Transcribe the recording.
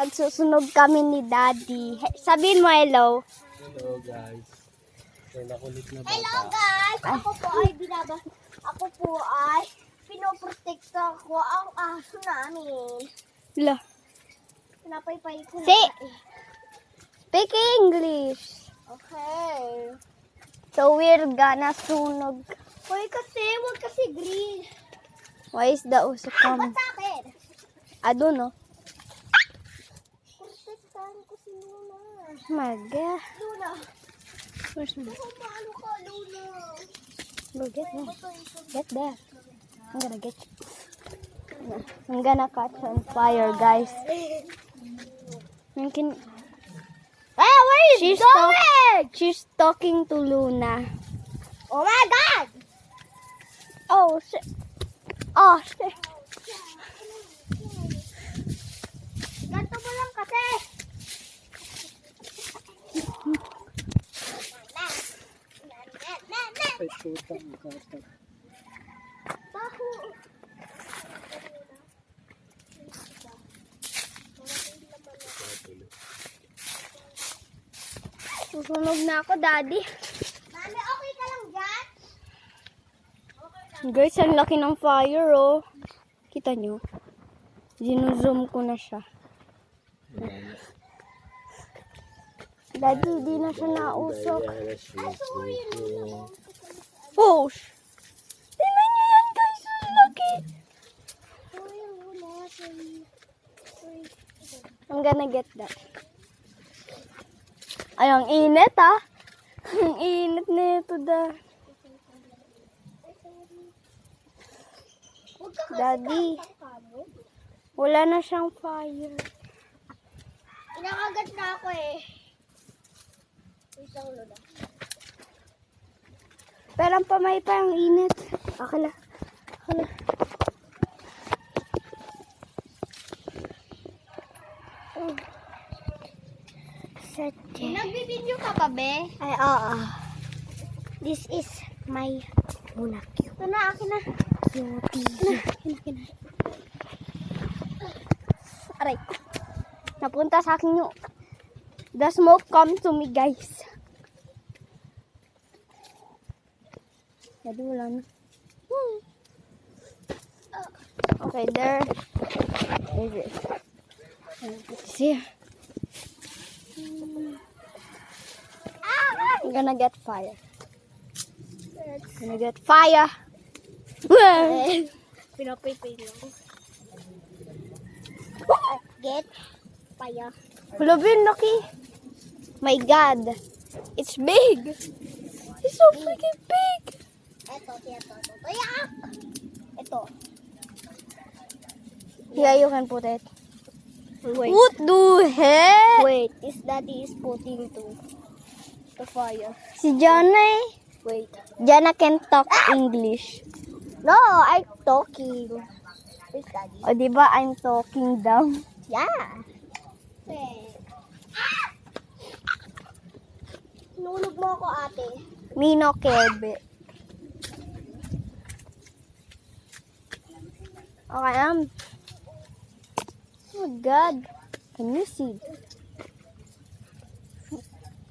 Nagsusunog kami ni Daddy. Sabihin mo hello. Hello guys. So, nakulit na bata. Hello guys! Ako po ay pinoprotekta ko ang aso namin. Hello. Pinapaypay ko na. Say, speak English. Okay. So we're gonna sunog. Hoy kasi, huwag kasi green. Why is the usok Ba't coming? sa akin? I don't know. Protektahan ko si Luna. My God. Luna, Where's my... kumalo ka, Luna. Go get me. Get there. I'm gonna get you. I'm gonna catch on fire, guys. Mungkin Hey, where is she's she's talking to Luna. Oh my God! Oh shit. Oh shit. Ganto mo lang kasi. Ay, putang bata. Baho. Susunog na ako, Daddy. Mami, okay ka lang dyan? Guys, ang laki ng fire, oh. Kita nyo? Ginuzum ko na siya. Daddy, di na siya nausok. Oh, tingnan nyo yan, guys. Ang laki. Sorry, Luna. Sorry. I'm gonna get that. Ay, ang init, ah. Ang init nito, da. Huwag ka kasi Daddy, kamo. wala na siyang fire. Inakagat na ako eh. Isang Luna. Pero ang pamay pa ang init. Akala. Akala. Oh. Sete. Nagbibideo ka pa, be? Ay, oo. This is my Luna cute. Ito na, akin na. Cutie. Aray. Napunta sa akin yung... The smoke come to me, guys. Jadi wala na. Okay, there. Is it? It's here. I'm gonna get fire. I'm gonna get fire. Pinapaypay lang. Get fire. Hulubin, Loki. My God. It's big. It's so freaking big. Ito. Yak! Ito. Here, you can put it. Wait. What the heck? Wait. Is Daddy is putting to the fire. Si Jana eh. Wait. Jana can talk English. No, I'm talking. Where's Daddy? O, diba I'm talking down? Yeah. Wait. Nulog mo ako, ate. Mino Kebe. Okay, oh God. Can you see?